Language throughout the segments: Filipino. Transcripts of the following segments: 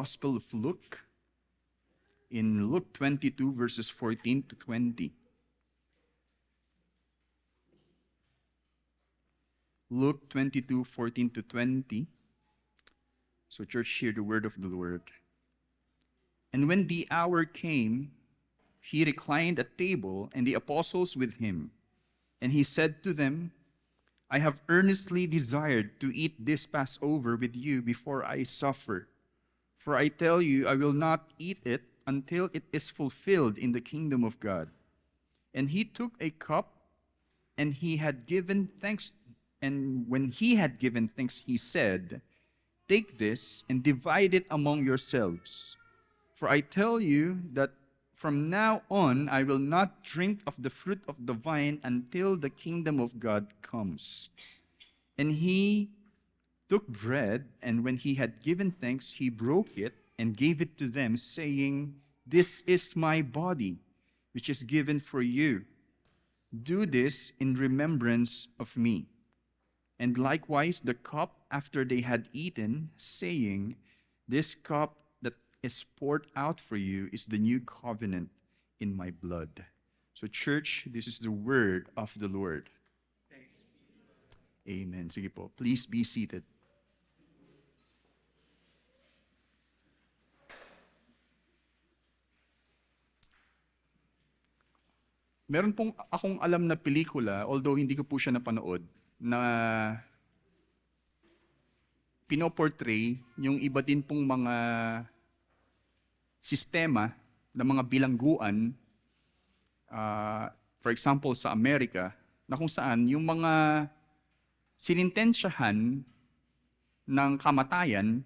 Gospel of Luke, in Luke 22, verses 14 to 20. Luke 22, 14 to 20. So church, hear the word of the Lord. And when the hour came, he reclined at table, and the apostles with him. And he said to them, I have earnestly desired to eat this Passover with you before I suffer. For I tell you, I will not eat it until it is fulfilled in the kingdom of God. And he took a cup, and he had given thanks. And when he had given thanks, he said, Take this and divide it among yourselves. For I tell you that from now on I will not drink of the fruit of the vine until the kingdom of God comes. And he took bread, and when he had given thanks, he broke it and gave it to them, saying, This is my body, which is given for you. Do this in remembrance of me. And likewise the cup after they had eaten, saying, This cup that is poured out for you is the new covenant in my blood. So church, this is the word of the Lord. Amen. Sige po, please be seated. Meron pong akong alam na pelikula, although hindi ko po siya napanood, na pinoportray yung iba din pong mga sistema ng mga bilangguan, for example sa Amerika, na kung saan yung mga sinintensyahan ng kamatayan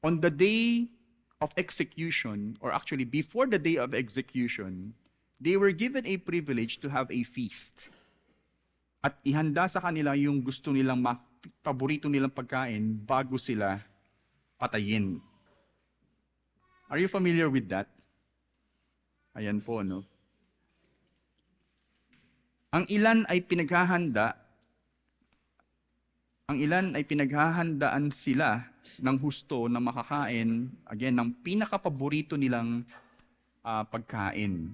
on the day of execution, or actually before the day of execution, they were given a privilege to have a feast. At ihanda sa kanila yung gusto nilang, paborito nilang pagkain bago sila patayin. Are you familiar with that? Ayan po, no? Ang ilan ay pinaghahandaan sila ng husto na makakain, again, ng pinakapaborito nilang pagkain.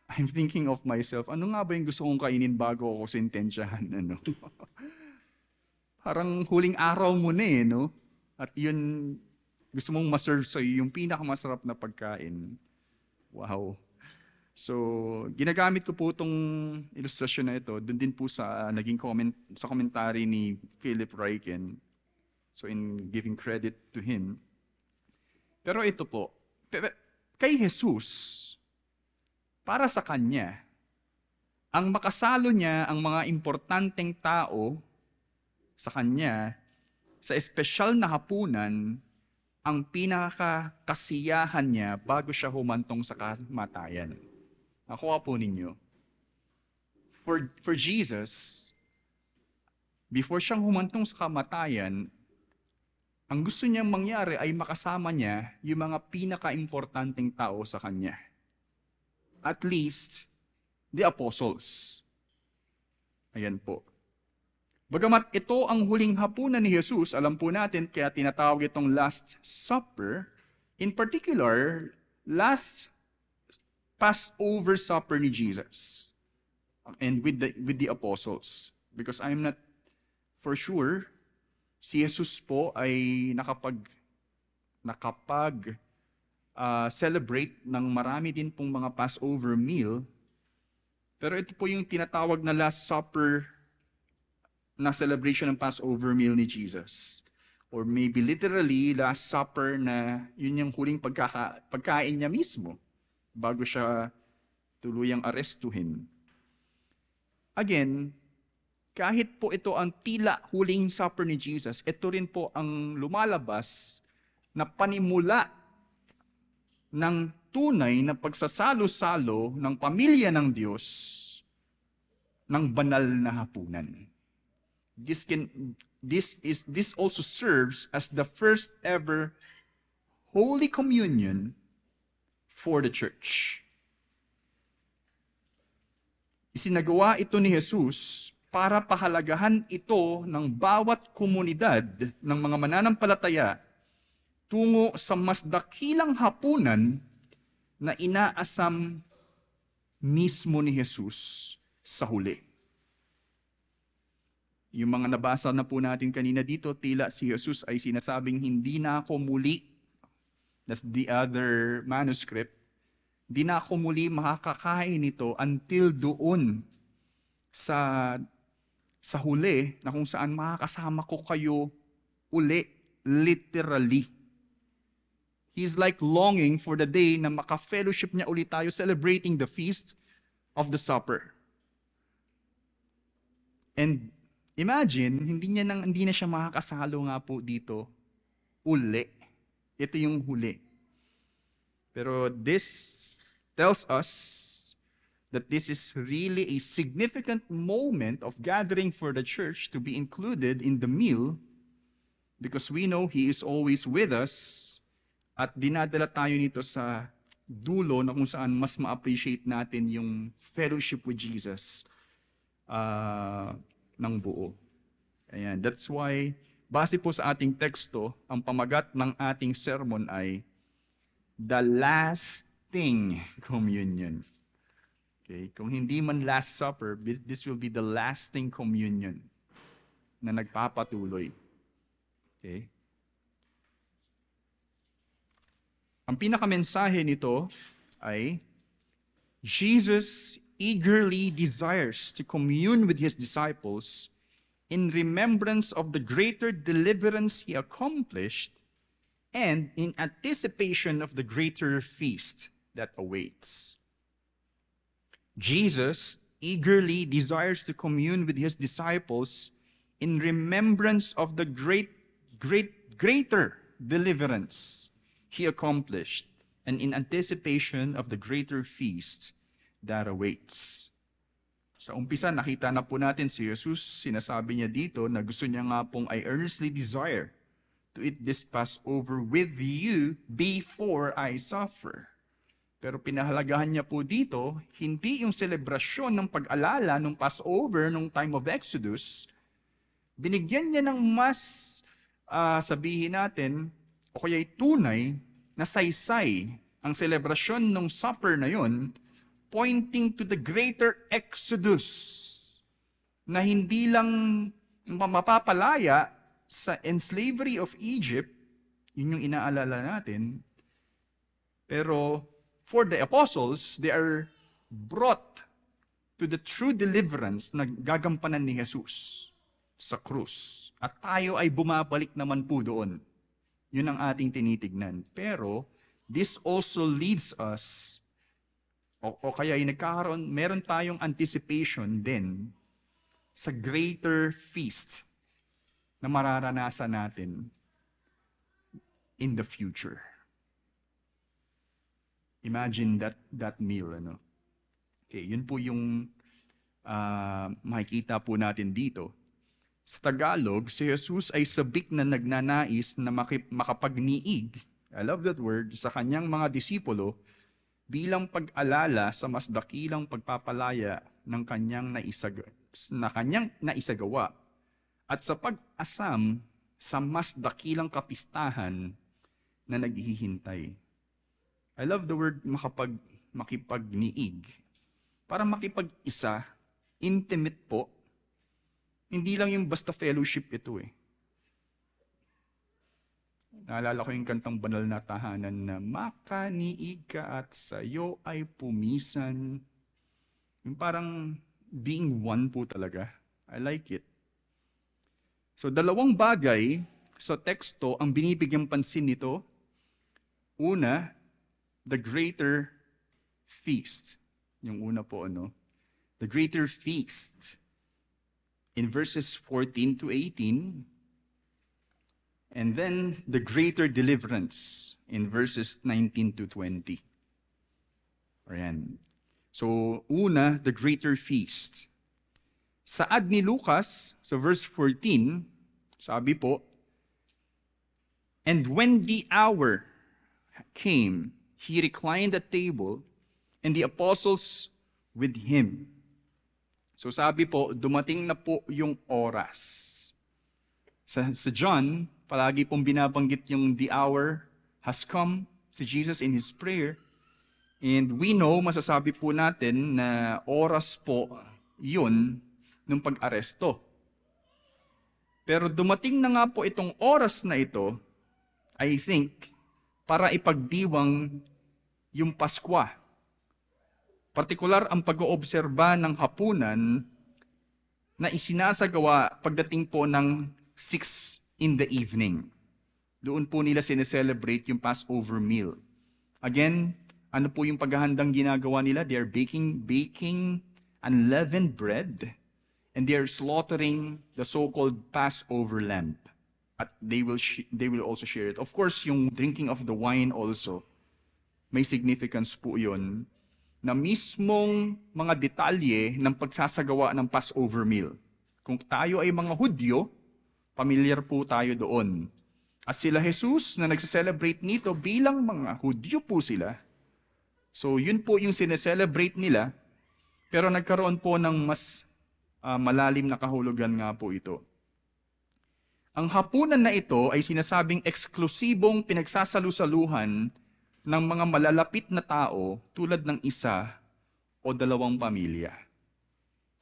I'm thinking of myself, ano nga ba yung gusto kong kainin bago ako sentensyahan? Ano? Parang huling araw mo na no? At yun, gusto mong maserve sa'yo yung pinakamasarap na pagkain. Wow. So, ginagamit ko po itong ilustrasyon na ito, dun din po sa naging sa commentary ni Philip Ryken. So, in giving credit to him. Pero ito po, kay Jesus, para sa kanya, ang makasalo niya ang mga importanteng tao sa kanya, sa espesyal na hapunan, ang pinakakasiyahan niya bago siya humantong sa kamatayan. Nakuha po ninyo. For Jesus, before siyang humantong sa kamatayan, ang gusto niyang mangyari ay makasama niya yung mga pinaka-importanteng tao sa kanya. At least, the apostles. Ayan po. Bagamat ito ang huling hapunan ni Jesus, alam po natin, kaya tinatawag itong Last Supper. In particular, last Passover supper ni Jesus. And with the apostles. Because I'm not for sure, si Jesus po ay celebrate ng marami din pong mga Passover meal. Pero ito po yung tinatawag na Last Supper na celebration ng Passover meal ni Jesus. Or maybe literally, Last Supper na yun yung huling pagkain niya mismo bago siya tuluyang arestuhin. Again, kahit po ito ang tila huling supper ni Jesus, ito rin po ang lumalabas na panimula ng tunay na pagsasalo-salo ng pamilya ng Diyos ng banal na hapunan. This also serves as the first ever Holy Communion for the church. Isinagawa ito ni Jesus para pahalagahan ito ng bawat komunidad ng mga mananampalataya tungo sa mas dakilang hapunan na inaasam mismo ni Jesus sa huli. Yung mga nabasa na po natin kanina dito, tila si Jesus ay sinasabing, hindi na ako muli, that's the other manuscript, hindi na ako muli makakakain nito until doon sa huli na kung saan makakasama ko kayo uli, literally. He's like longing for the day na maka-fellowship niya ulit tayo celebrating the feast of the supper. And imagine, hindi na siya makakasalo nga po dito uli. Ito yung huli. Pero this tells us that this is really a significant moment of gathering for the church to be included in the meal because we know He is always with us at dinadala tayo nito sa dulo na kung saan mas ma-appreciate natin yung fellowship with Jesus ng buo. Ayan, that's why, base po sa ating teksto, ang pamagat ng ating sermon ay the lasting communion. Okay? Kung hindi man Last Supper, this will be the lasting communion na nagpapatuloy. Okay? Ang pinakamensahe nito ay Jesus eagerly desires to commune with His disciples in remembrance of the greater deliverance He accomplished and in anticipation of the greater feast that awaits. Jesus eagerly desires to commune with His disciples in remembrance of the greater deliverance He accomplished and in anticipation of the greater feast that awaits. Sa umpisa, nakita na po natin si Jesus, sinasabi niya dito na gusto niya nga pong, I earnestly desire to eat this Passover with you before I suffer. Pero pinahalagahan niya po dito, hindi yung selebrasyon ng pag-alala ng Passover nung time of Exodus, binigyan niya ng mas, sabihin natin, o kaya'y tunay na saysay ang selebrasyon ng supper na yon, pointing to the greater exodus na hindi lang mapapalaya sa enslavery of Egypt, yun yung inaalala natin, pero for the apostles, they are brought to the true deliverance na gagampanan ni Jesus sa krus. At tayo ay bumabalik naman po doon. Yun ang ating tinitignan. Pero this also leads us o kaya meron tayong anticipation din sa greater feast na mararanasan natin in the future. Imagine that meal, ano? Okay, yun po yung makikita po natin dito. Sa Tagalog, si Jesus ay sabik na nagnanais na makapagniig, I love that word, sa kanyang mga disipulo bilang pag-alala sa mas dakilang pagpapalaya ng kanyang naisagawa at sa pag-asam sa mas dakilang kapistahan na naghihintay. I love the word makipagniig. Para makipag-isa, intimate po. Hindi lang yung basta fellowship ito eh. Naalala ko yung kantang Banal na Tahanan na makaniig ka at sa'yo ay pumisan. Yung parang being one po talaga. I like it. So dalawang bagay sa teksto ang binibigyang pansin nito. Una, the greater feast. Yung una po the greater feast. In verses 14 to 18, and then the greater deliverance in verses 19 to 20. Ayan. So, una, the greater feast. Saad ni Lucas, sa verse 14, sabi po, and when the hour came, he reclined at table, and the apostles with him. So sabi po, dumating na po yung oras. Sa John, palagi pong binabanggit yung the hour has come, si Jesus in His prayer. And we know, masasabi po natin na oras po yun ng pag-aresto. Pero dumating na nga po itong oras na ito, I think, para ipagdiwang yung Paskwa. Partikular ang pag-oobserba ng hapunan na isinasagawa pagdating po ng 6 in the evening. Doon po nila sineselebrate yung Passover meal. Again, ano po yung paghahandang ginagawa nila? They are baking unleavened bread, and they are slaughtering the so-called Passover lamb. At they will also share it. Of course, yung drinking of the wine also, may significance po yun, na mismong mga detalye ng pagsasagawa ng Passover meal. Kung tayo ay mga Hudyo, familiar po tayo doon. At sila Jesus na nagse-celebrate nito bilang mga Hudyo po sila. So yun po yung sineselebrate nila, pero nagkaroon po ng mas malalim na kahulugan nga po ito. Ang hapunan na ito ay sinasabing eksklusibong pinagsasalu-saluhan ng mga malalapit na tao tulad ng isa o dalawang pamilya.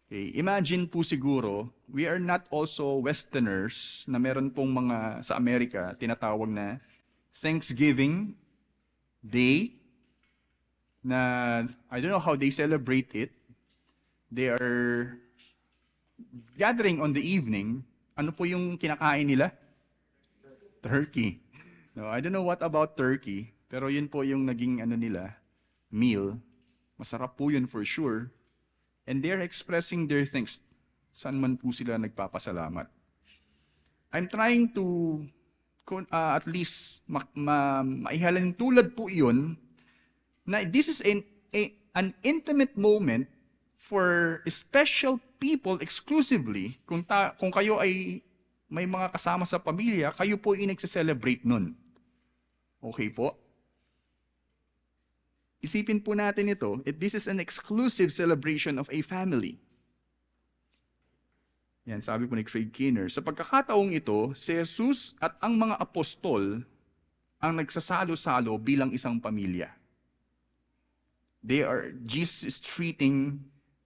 Okay, imagine po siguro, we are not also Westerners na meron pong mga sa Amerika tinatawag na Thanksgiving Day na I don't know how they celebrate it. They are gathering on the evening. Ano po yung kinakain nila? Turkey. No, I don't know what about turkey, pero yun po yung naging meal. Masarap po yun for sure. And they're expressing their thanks. Saan man po sila nagpapasalamat. I'm trying to at least maihalin tulad po yun na this is an intimate moment for special people exclusively. Kung kayo ay may mga kasama sa pamilya, kayo po ay nagse-celebrate nun. Okay po? Isipin po natin ito, this is an exclusive celebration of a family. Yan, sabi po ni Craig Keener. Sa pagkakataong ito, si Jesus at ang mga apostol ang nagsasalo-salo bilang isang pamilya. Jesus is treating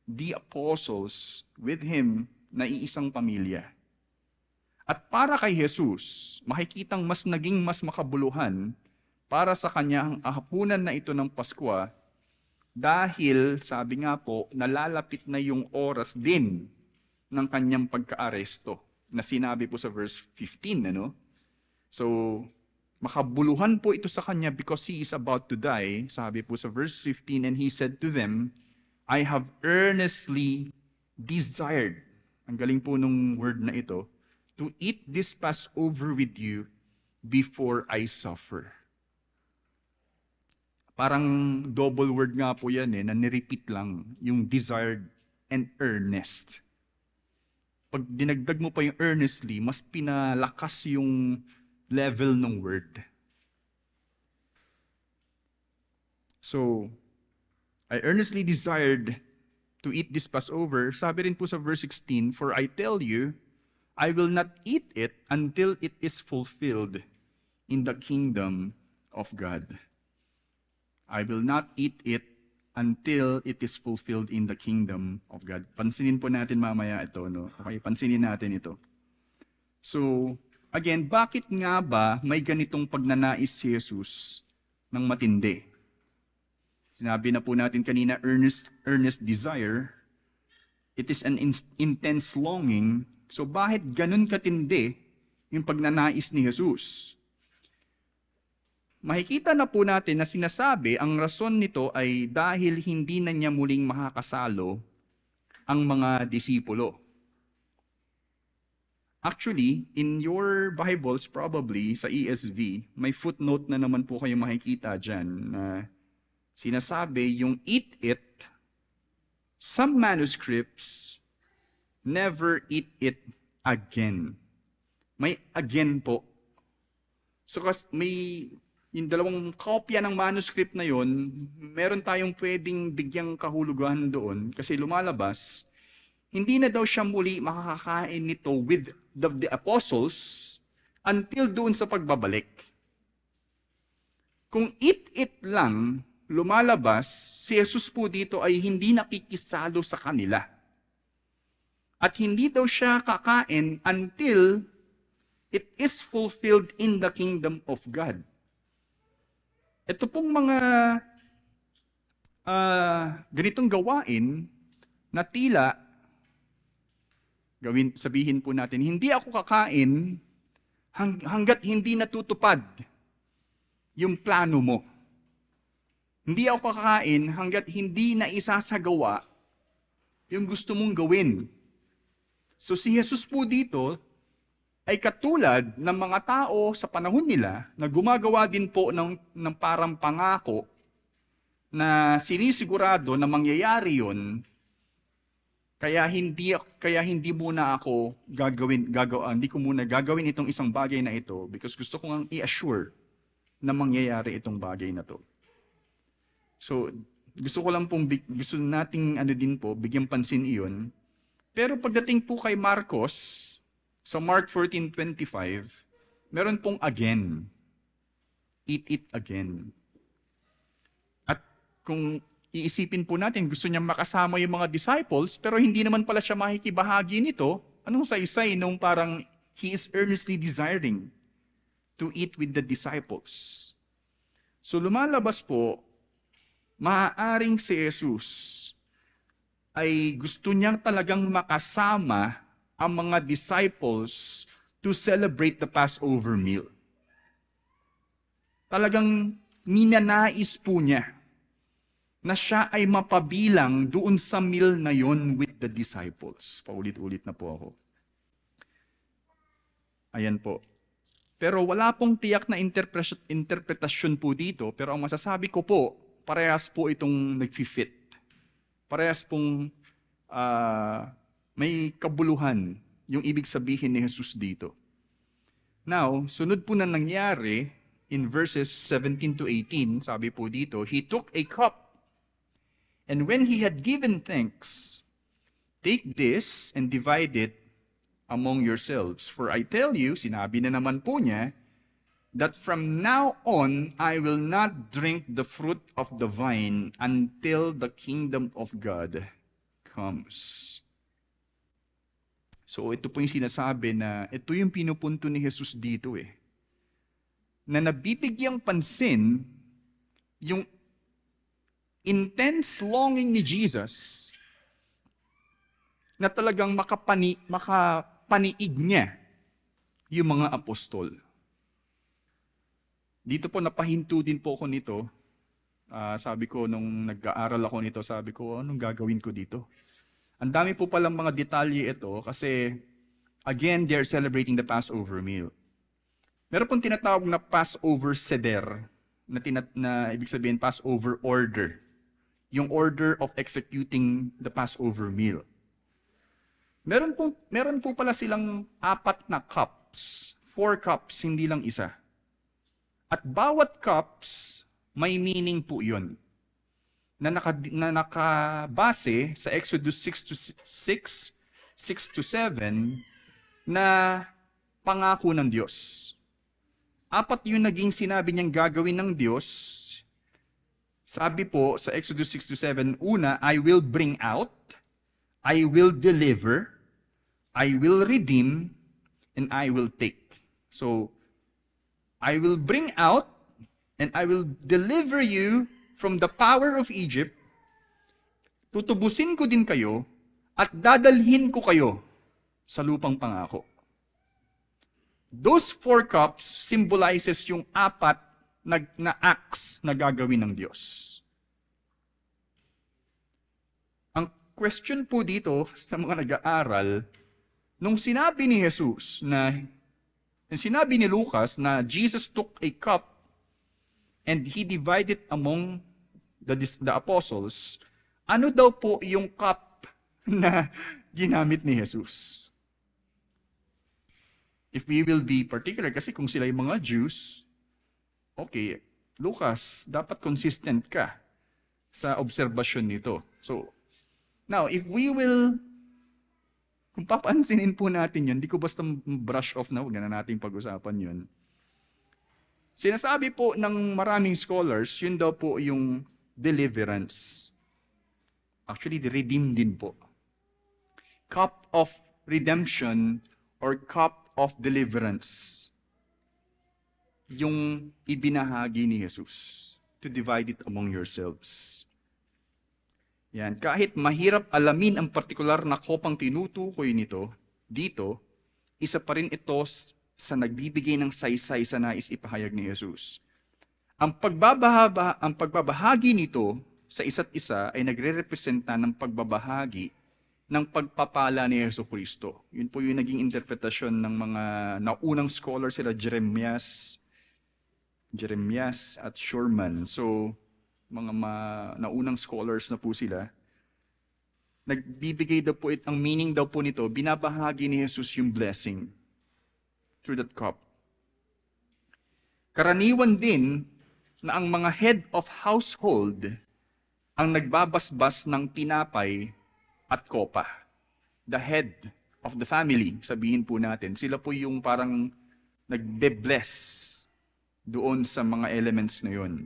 the apostles with Him na iisang pamilya. At para kay Jesus, makikitang naging mas makabuluhan para sa kanya ang hapunan na ito ng Paskwa dahil, sabi nga po, nalalapit na yung oras din ng kanyang pagka-aresto na sinabi po sa verse 15. So, makabuluhan po ito sa kanya because He is about to die. Sabi po sa verse 15, and He said to them, I have earnestly desired, ang galing po nung word na ito, to eat this Passover with you before I suffer. Parang double word nga po yan na nirepeat lang, yung desired and earnest. Pag dinagdag mo pa yung earnestly, mas pinalakas yung level ng word. So, I earnestly desired to eat this Passover. Sabi rin po sa verse 16, for I tell you, I will not eat it until it is fulfilled in the kingdom of God. I will not eat it until it is fulfilled in the kingdom of God. Pansinin po natin mamaya ito. Okay, pansinin natin ito. So, again, bakit nga ba may ganitong pagnanais si Jesus ng matindi? Sinabi na po natin kanina, earnest desire. It is an intense longing. So bakit ganun katindi yung pagnanais ni Jesus? Makikita na po natin na sinasabi ang rason nito ay dahil hindi na niya muling makakasalo ang mga disipulo. Actually, in your Bibles, probably sa ESV, may footnote na naman po kayo makikita dyan na sinasabi yung eat it, some manuscripts never eat it again. May again po. So may yung dalawang kopya ng manuscript na yon, meron tayong pwedeng bigyang kahulugan doon kasi lumalabas hindi na daw siya muli makakakain nito with the apostles until doon sa pagbabalik. Kung it lang lumalabas, si Jesus po dito ay hindi nakikisalo sa kanila. At hindi daw siya kakain until it is fulfilled in the kingdom of God. Ito pong mga ganitong gawain na tila, sabihin po natin, hindi ako kakain hanggat hindi natutupad yung plano mo. Hindi ako kakain hanggat hindi na isasagawa yung gusto mong gawin. So si Jesus po dito ay katulad ng mga tao sa panahon nila na gumagawa din po ng parang pangako na sinisigurado na mangyayari yun, kaya hindi muna ako hindi ko muna gagawin itong isang bagay na ito because gusto ko ngang i-assure na mangyayari itong bagay na to. So, gusto nating bigyang pansin iyon. Pero pagdating po kay Marcos, sa Mark 14:25, meron pong again. Eat it again. At kung iisipin po natin, gusto niya makasama yung mga disciples, pero hindi naman pala siya makikibahagi nito. Anong saysay nung parang he is earnestly desiring to eat with the disciples. So lumalabas po, maaaring si Jesus ay gusto niyang talagang makasama ang mga disciples to celebrate the Passover meal. Talagang ninanais po niya na siya ay mapabilang doon sa meal na yon with the disciples. Paulit-ulit na po ako. Ayan po. Pero wala pong tiyak na interpretasyon po dito, pero ang masasabi ko po, parehas po itong nag-fit. Parehas pong may kabuluhan yung ibig sabihin ni Jesus dito. Now, sunod po na nangyari in verses 17 to 18, sabi po dito, He took a cup, and when he had given thanks, take this and divide it among yourselves. For I tell you, sinabi na naman po niya, that from now on, I will not drink the fruit of the vine until the kingdom of God comes. So ito po yung sinasabi na, ito yung pinupunto ni Jesus dito na nabibigyang pansin yung intense longing ni Jesus na talagang makapaniig niya yung mga apostol. Dito po napahinto din po ako nito. Sabi ko nung nag-aaral ako nito, sabi ko, anong gagawin ko dito? Ang dami po palang mga detalye ito kasi again, they're celebrating the Passover meal. Meron pong tinatawag na Passover Seder na ibig sabihin Passover order. Yung order of executing the Passover meal. Meron po pala silang 4 na cups. 4 cups, hindi lang isa. At bawat cups, may meaning po yun. Na nakabase sa Exodus 6 to 7, na pangako ng Diyos. 4 yung naging sinabi niyang gagawin ng Diyos. Sabi po sa Exodus 6 to 7, una, I will bring out, I will deliver, I will redeem, and I will take. So, I will bring out, and I will deliver you from the power of Egypt. Tutubusin ko din kayo, at dadalhin ko kayo sa lupang pangako. Those 4 cups symbolizes yung 4 na acts na gagawin ng Diyos. Ang question po dito sa mga nag-aaral, nung sinabi ni Jesus sinabi ni Lucas na Jesus took a cup and he divided among the apostles, ano daw po yung cup na ginamit ni Jesus? If we will be particular, kasi kung sila yung mga Jews, okay, Lucas, dapat consistent ka sa obserbasyon nito. So, now, if we will Kung papansinin po natin yun, di ko basta brush off na, huwag na natin pag-usapan yun. Sinasabi po ng maraming scholars, yun daw po yung deliverance. Actually, redeem din po. Cup of redemption or cup of deliverance. Yung ibinahagi ni Jesus to divide it among yourselves. Yan. Kahit mahirap alamin ang partikular na kopang tinutukoy nito, dito, isa pa rin ito sa nagbibigay ng saysay sa nais ipahayag ni Jesus. Ang pagbabahagi nito sa isa't isa ay nagre-representa ng pagbabahagi ng pagpapala ni Jesucristo. Yun po yung naging interpretasyon ng mga naunang scholars sila Jeremias at Schurman. So, mga naunang scholars na po sila. Nagbibigay daw po ang meaning daw po nito, binabahagi ni Jesus yung blessing through that cup. Karaniwan din na ang mga head of household ang nagbabasbas ng tinapay at kopa. The head of the family, sabihin po natin, sila po yung parang nagbe-bless doon sa mga elements na yun.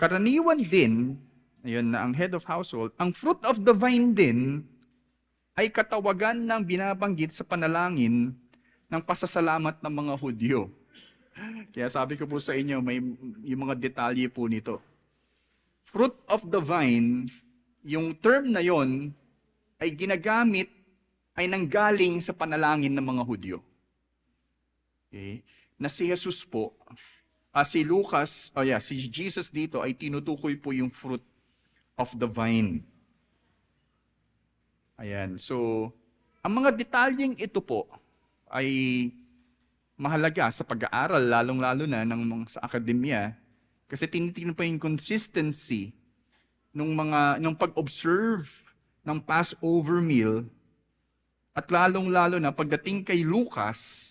Karaniwan din, ayun na ang head of household, ang fruit of the vine din ay katawagan ng binabanggit sa panalangin ng pasasalamat ng mga Hudyo. Kaya sabi ko po sa inyo, may yung mga detalye po nito. Fruit of the vine, yung term na yon ay ginagamit, ay nanggaling sa panalangin ng mga Hudyo. Okay? Na si Jesus po, si Jesus dito ay tinutukoy po yung fruit of the vine. Ayan, so, ang mga detalyeng ito po ay mahalaga sa pag-aaral, lalong-lalo na sa akademya, kasi tinitingnan pa yung consistency nung pag-observe ng Passover meal, at lalong-lalo na pagdating kay Lucas.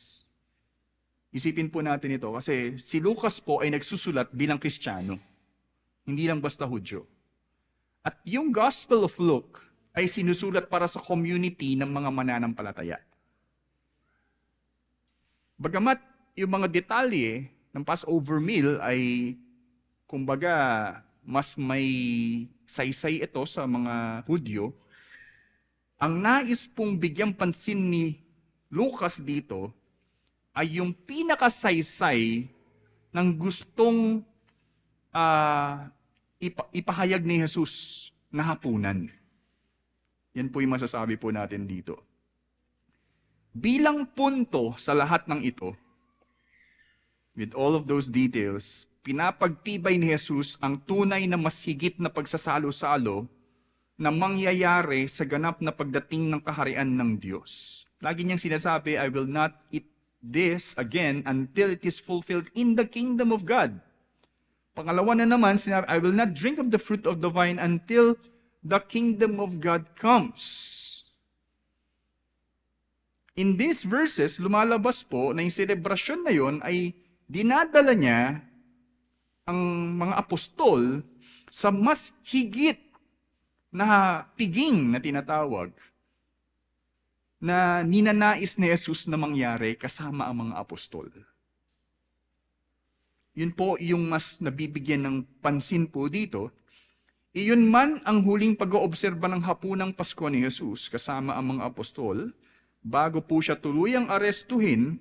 Isipin po natin ito kasi si Lucas po ay nagsusulat bilang Kristiyano. Hindi lang basta Hudyo. At yung Gospel of Luke ay sinusulat para sa community ng mga mananampalataya. Bagamat yung mga detalye ng Passover meal ay kumbaga mas may saysay ito sa mga Hudyo, ang nais pong bigyang pansin ni Lucas dito ay yung pinakasaysay ng gustong ipahayag ni Jesus na hapunan. Yan po yung masasabi po natin dito. Bilang punto sa lahat ng ito, with all of those details, pinapagtibay ni Jesus ang tunay na mas higit na pagsasalo-salo na mangyayari sa ganap na pagdating ng kaharian ng Diyos. Lagi niyang sinasabi, I will not eat this again until it is fulfilled in the kingdom of God. Pangalawa na naman, sinabi, I will not drink of the fruit of the vine until the kingdom of God comes. In these verses, lumalabas po na yung selebrasyon na yon ay dinadala niya ang mga apostol sa mas higit na piging na tinatawag na ninanais ni Jesus na mangyari kasama ang mga apostol. Yun po yung mas nabibigyan ng pansin po dito. Iyon man ang huling pag-oobserba ng hapunang Pasko ni Jesus kasama ang mga apostol, bago po siya tuluyang arestuhin,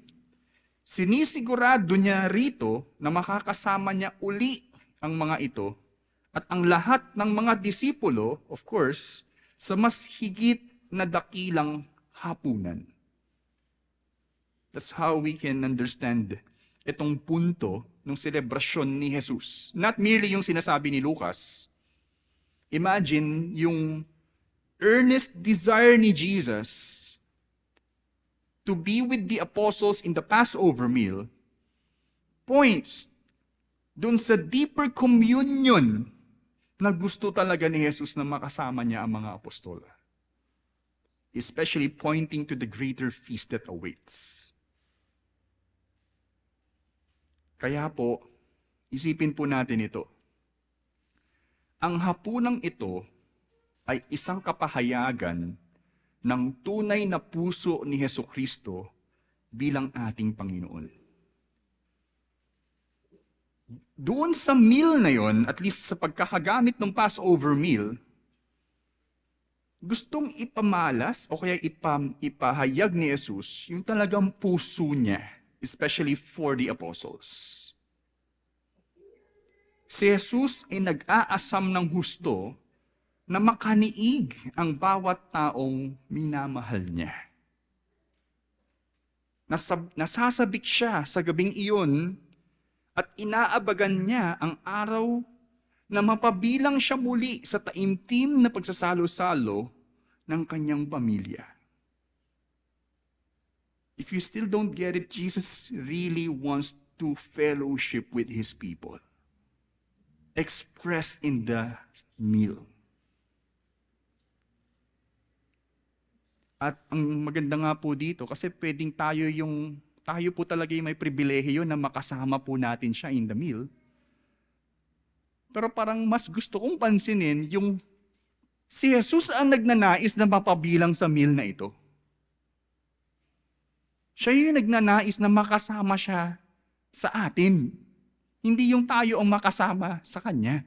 sinisigurado niya rito na makakasama niya uli ang mga ito at ang lahat ng mga disipulo, of course, sa mas higit na dakilang hapunan. That's how we can understand itong punto ng selebrasyon ni Jesus. Not merely yung sinasabi ni Lucas. Imagine yung earnest desire ni Jesus to be with the apostles in the Passover meal points dun sa deeper communion na gusto talaga ni Jesus na makasama niya ang mga apostol. Especially pointing to the greater feast that awaits. Kaya po, isipin po natin ito. Ang hapunang ito ay isang kapahayagan ng tunay na puso ni Hesukristo bilang ating Panginoon. Doon sa meal na yon, at least sa pagkakagamit ng Passover meal, gustong ipamalas o kaya ipahayag ni Jesus yung talagang puso niya, especially for the apostles. Si Jesus ay nag-aasam ng husto na makaniig ang bawat taong minamahal niya. Nasasabik siya sa gabing iyon at inaabagan niya ang araw na mapabilang siya muli sa taimtim na pagsasalo-salo ng kanyang pamilya. If you still don't get it, Jesus really wants to fellowship with His people, expressed in the meal. At ang maganda nga po dito, kasi pwedeng tayo po talaga yung may pribilehiyo na makasama po natin siya in the meal. Pero parang mas gusto kong pansinin yung si Jesus ang nagnanais na mapabilang sa meal na ito. Siya yung nagnanais na makasama siya sa atin. Hindi yung tayo ang makasama sa Kanya.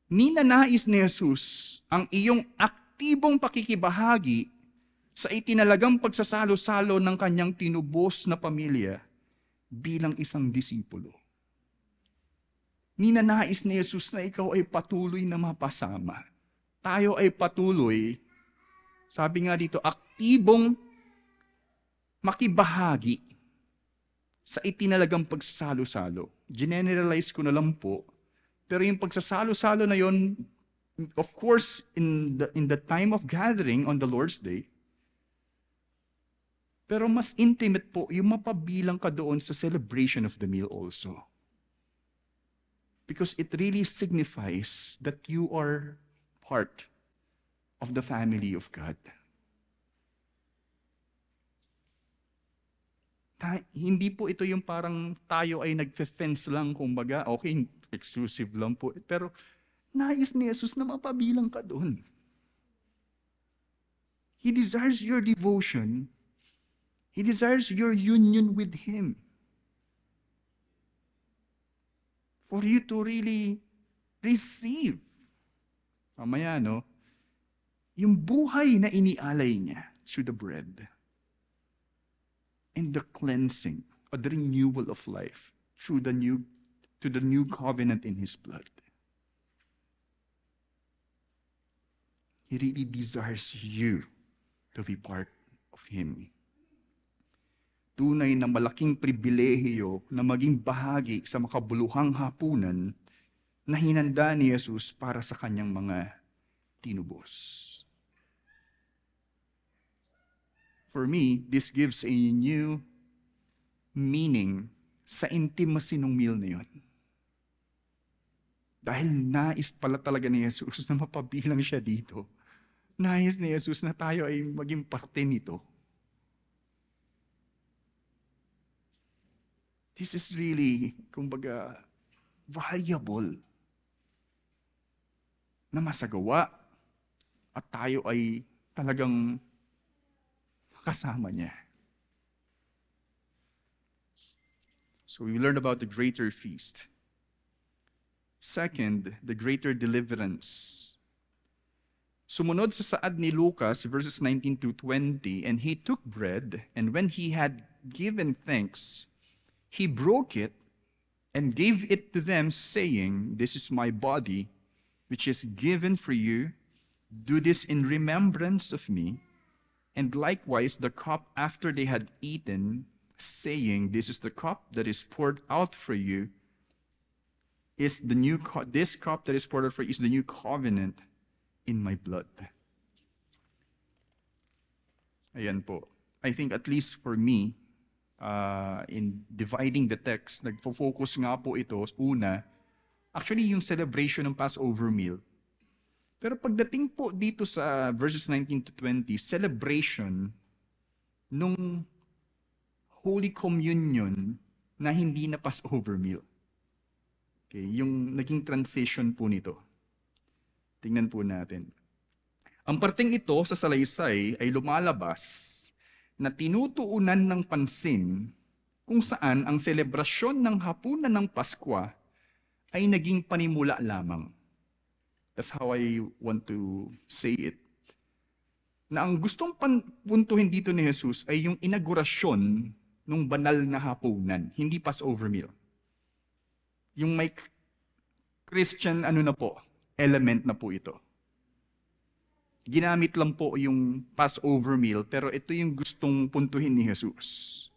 Ninanais ni Jesus ang iyong aktibong pakikibahagi sa itinalagang pagsasalo-salo ng Kanyang tinubos na pamilya bilang isang disipulo. Ninanais ni Jesus na ikaw ay patuloy na mapasama. Tayo ay patuloy, sabi nga dito, aktibong makibahagi sa itinalagang pagsasalo-salo. Generalize ko na lang po, pero yung pagsasalo-salo na yon, of course, in the time of gathering on the Lord's Day, pero mas intimate po yung mapabilang ka doon sa celebration of the meal also. Because it really signifies that you are part of the family of God. Hindi po ito yung parang tayo ay nagfe-fence lang, kumbaga, okay, exclusive lang po. Pero nais ni Jesus na mapabilang ka doon. He desires your devotion. He desires your union with Him. For you to really receive, mamaya, no, yung buhay na inialay niya through the bread and the cleansing or the renewal of life through the new covenant in His blood. He really desires you to be part of Him. Tunay na malaking pribilehiyo na maging bahagi sa makabuluhang hapunan na hinanda ni Jesus para sa kanyang mga tinubos. For me, this gives a new meaning sa intimacy ng meal na yun. Dahil nais pala talaga ni Jesus na mapabilang siya dito. Nais ni Jesus na tayo ay maging parte nito. This is really, kumbaga, valuable na masagawa at tayo ay talagang kasama niya. So we learned about the greater feast. Second, the greater deliverance. Sumunod sa saad ni Lucas, verses 19 to 20, and he took bread, and when he had given thanks, he broke it and gave it to them, saying, "This is my body, which is given for you. Do this in remembrance of me." And likewise the cup after they had eaten, saying, "This is the cup that is poured out for you. This cup that is poured out for you is the new covenant in my blood." Ayan po. I think at least for me, in dividing the text, nagfo-focus nga po ito, una, actually yung celebration ng Passover meal. Pero pagdating po dito sa verses 19 to 20, celebration nung Holy Communion na hindi na Passover meal. Okay, yung naging transition po nito. Tingnan po natin. Ang parteng ito sa salaysay ay lumalabas na tinutuunan ng pansin kung saan ang selebrasyon ng hapunan ng Paskwa ay naging panimula lamang. That's how I want to say it. Na ang gustong puntuhin dito ni Jesus ay yung inaugurasyon ng banal na hapunan, hindi Passover meal. Yung may Christian element na po ito. Ginamit lang po yung Passover meal, pero ito yung gustong puntuhin ni Jesus.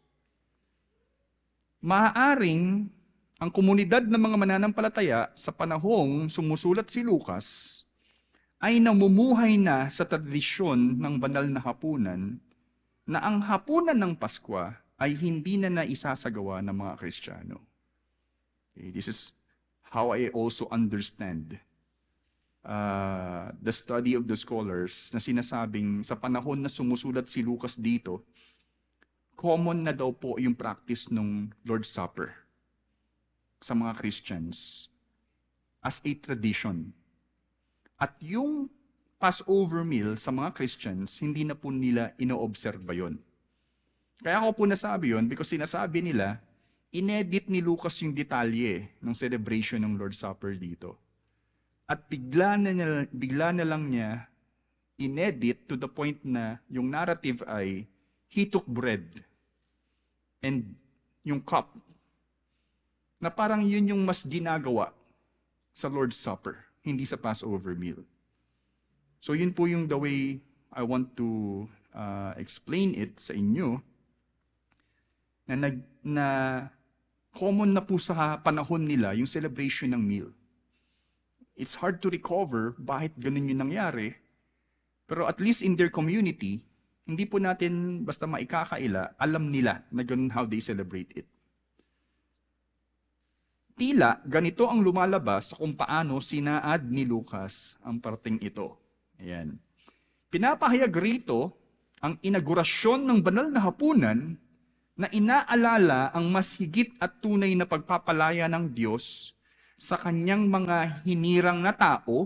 Maaaring ang komunidad ng mga mananampalataya sa panahong sumusulat si Lucas ay namumuhay na sa tradisyon ng banal na hapunan na ang hapunan ng Paskwa ay hindi na naisasagawa ng mga Kristiyano. Okay, this is how I also understand the study of the scholars na sinasabing sa panahon na sumusulat si Lucas dito, common na daw po yung practice ng Lord's Supper sa mga Christians as a tradition. At yung Passover meal sa mga Christians, hindi na po nila ino-observe yun. Kaya ako po nasabi yun because sinasabi nila, inedit ni Lucas yung detalye ng celebration ng Lord's Supper dito. At bigla na lang niya inedit to the point na yung narrative ay, he took bread and yung cup, na parang yun yung mas ginagawa sa Lord's Supper, hindi sa Passover meal. So yun po yung the way I want to explain it sa inyo, na common na po sa panahon nila yung celebration ng meal. It's hard to recover bakit ganun yung nangyari, pero at least in their community, hindi po natin basta maikakaila, alam nila na ganun how they celebrate it. Tila, ganito ang lumalabas kung paano sinaad ni Lucas ang parteng ito. Ayan. Pinapahayag rito ang inaugurasyon ng banal na hapunan na inaalala ang mas higit at tunay na pagpapalaya ng Diyos sa kanyang mga hinirang na tao,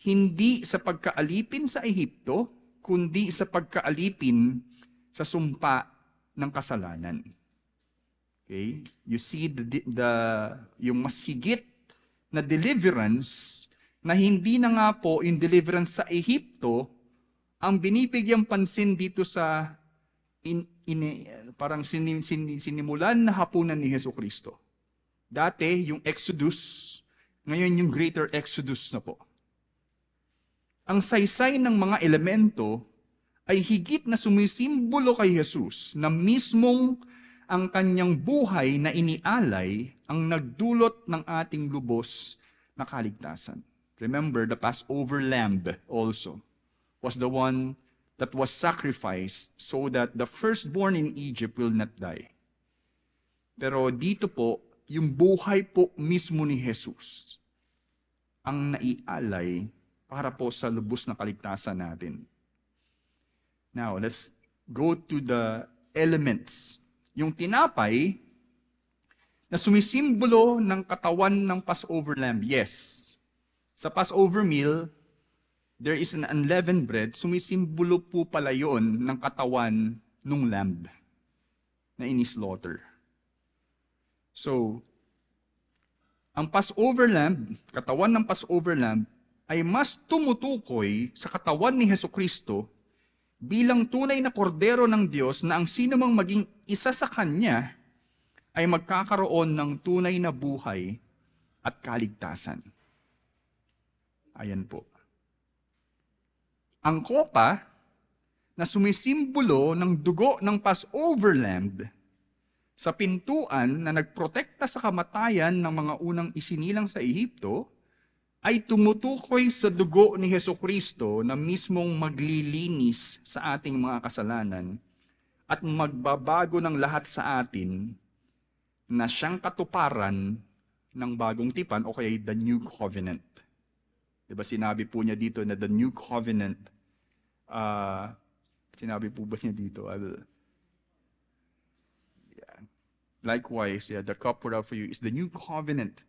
hindi sa pagkaalipin sa Ehipto, kundi sa pagkaalipin sa sumpa ng kasalanan. Okay? You see yung mas higit na deliverance na hindi na nga po yung deliverance sa Ehipto ang binibigyang pansin dito sa parang sinimulan na hapunan ni Jesucristo. Dati, yung Exodus, ngayon yung Greater Exodus na po. Ang saysay ng mga elemento ay higit na sumisimbolo kay Jesus na mismong ang kanyang buhay na inialay ang nagdulot ng ating lubos na kaligtasan. Remember, the Passover lamb also was the one that was sacrificed so that the firstborn in Egypt will not die. Pero dito po, yung buhay po mismo ni Jesus ang naialay para po sa lubos na kaligtasan natin. Now, let's go to the elements. Yung tinapay na sumisimbolo ng katawan ng Passover lamb. Yes, sa Passover meal, there is an unleavened bread. Sumisimbolo po pala yun ng katawan ng lamb na inislaughter. So, ang Passover lamb, katawan ng Passover lamb, ay mas tumutukoy sa katawan ni Jesucristo bilang tunay na kordero ng Diyos na ang sinumang maging isa sa Kanya ay magkakaroon ng tunay na buhay at kaligtasan. Ayan po. Ang kopa na sumisimbolo ng dugo ng Passover lamb sa pintuan na nagprotekta sa kamatayan ng mga unang isinilang sa Ehipto, ay tumutukoy sa dugo ni Jesucristo na mismong maglilinis sa ating mga kasalanan at magbabago ng lahat sa atin na siyang katuparan ng bagong tipan o kaya the new covenant. Diba sinabi po niya dito na the new covenant, sinabi po ba niya dito? Likewise, the cup poured out for you is the new covenant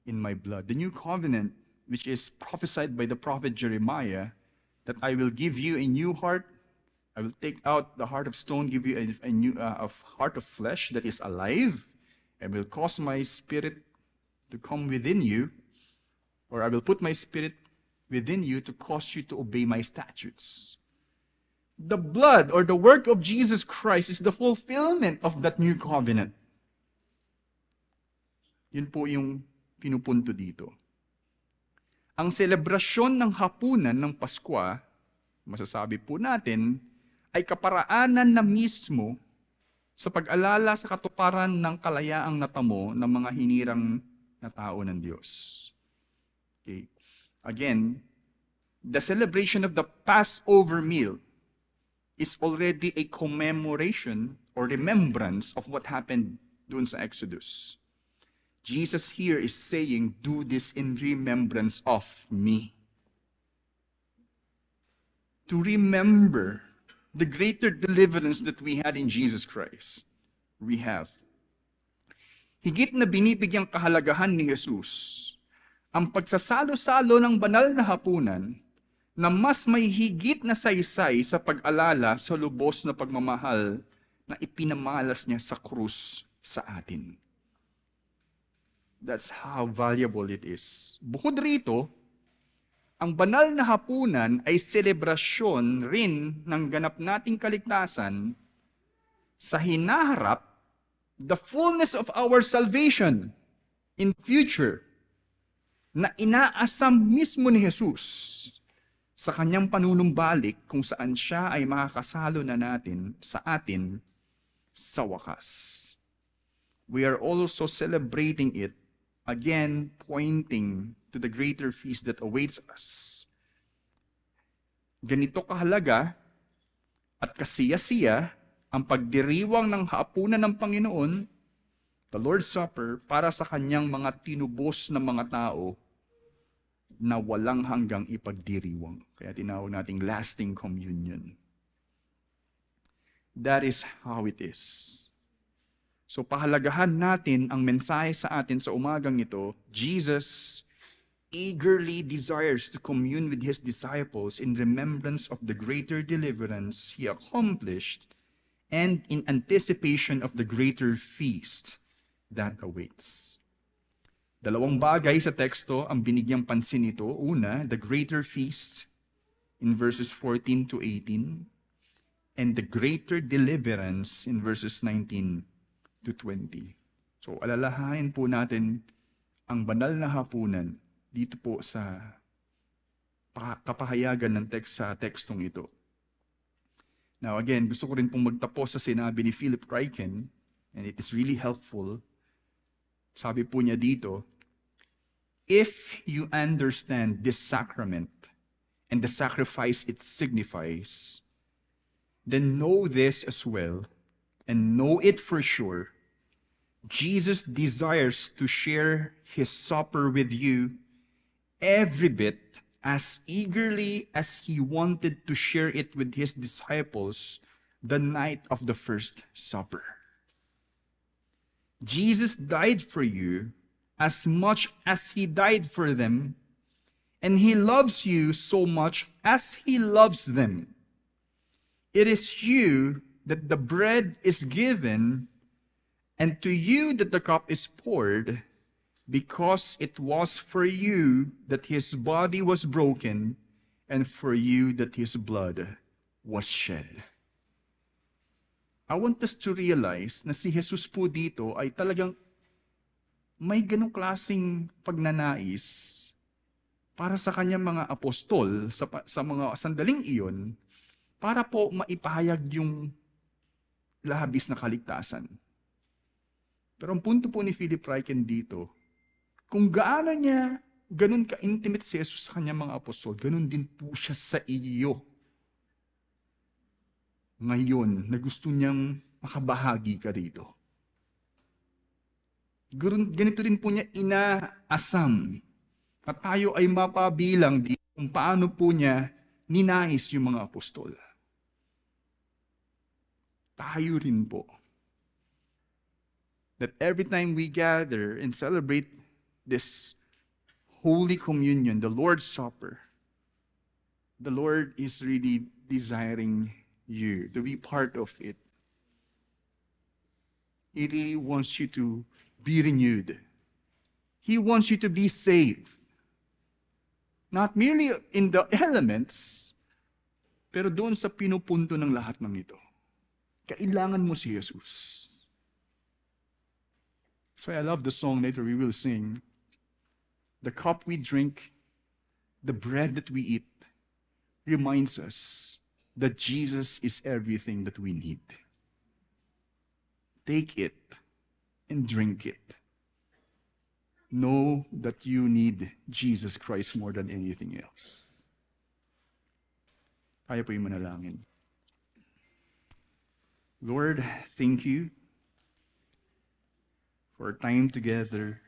in my blood. The new covenant, which is prophesied by the prophet Jeremiah, that I will give you a new heart. I will take out the heart of stone, give you a new heart of flesh that is alive, and will cause my spirit to come within you, or I will put my spirit within you to cause you to obey my statutes. The blood or the work of Jesus Christ is the fulfillment of that new covenant. Yun po yung pinupunto dito. Ang selebrasyon ng hapunan ng Paskwa, masasabi po natin, ay kaparaanan na mismo sa pag-alala sa katuparan ng kalayaang natamo ng mga hinirang na tao ng Diyos. Okay. Again, the celebration of the Passover meal is already a commemoration or remembrance of what happened doon sa Exodus. Jesus here is saying, do this in remembrance of me. To remember the greater deliverance that we had in Jesus Christ. We have. Higit na binibigyang kahalagahan ni Jesus ang pagsasalo-salo ng banal na hapunan na mas may higit na saysay sa pag-alala sa lubos na pagmamahal na ipinamalas niya sa krus sa atin. That's how valuable it is. Bukod rito, ang banal na hapunan ay selebrasyon rin ng ganap nating kaligtasan sa hinaharap the fullness of our salvation in future na inaasam mismo ni Jesus sa kanyang panunumbalik kung saan siya ay makakasalo na natin sa atin sa wakas. We are also celebrating it, again pointing to the greater feast that awaits us. Ganito kahalaga at kasiyasiya ang pagdiriwang ng hapunan ng Panginoon, the Lord's Supper, para sa kanyang mga tinubos na mga tao na walang hanggang ipagdiriwang. Kaya tinawag nating lasting communion. That is how it is. So pahalagahan natin ang mensahe sa atin sa umagang ito. Jesus eagerly desires to commune with His disciples in remembrance of the greater deliverance He accomplished and in anticipation of the greater feast that awaits. Dalawang bagay sa teksto ang binigyang pansin nito. Una, the greater feast in verses 14 to 18 and the greater deliverance in verses 19 to 20. So alalahanin po natin ang banal na hapunan dito po sa kapahayagan ng sa tekstong ito. Now again, gusto ko rin pong magtapos sa sinabi ni Philip Ryken, and it is really helpful. Sabi po niya dito, if you understand this sacrament and the sacrifice it signifies, then know this as well, and know it for sure. Jesus desires to share His supper with you every bit as eagerly as He wanted to share it with His disciples the night of the first supper. Jesus died for you as much as He died for them, and He loves you so much as He loves them. It is you that the bread is given, and to you that the cup is poured, because it was for you that His body was broken, and for you that His blood was shed. I want us to realize na si Jesus po dito ay talagang may ganong klaseng pagnanais para sa kanyang mga apostol sa mga sandaling iyon, para po maipahayag yung labis na kaligtasan. Pero ang punto po ni Philip Ryken dito, kung gaano niya ganun ka-intimate si Jesus sa kanyang mga apostol, ganun din po siya sa iyo. Ngayon, na gusto niyang makabahagi ka rito. Ganito din po niya inaasam na tayo ay mapabilang dito kung paano po niya ninais yung mga apostol. Tayo rin po. That every time we gather and celebrate this Holy Communion, the Lord's Supper, the Lord is really desiring you to be part of it. He really wants you to be renewed. He wants you to be saved. Not merely in the elements, pero doon sa pinupunto ng lahat ng ito. Kailangan mo si Jesus. So I love the song later we will sing. The cup we drink, the bread that we eat, reminds us that Jesus is everything that we need. Take it and drink it. Know that you need Jesus Christ more than anything else. Tayo po yung manalangin. Lord, thank you for our time together.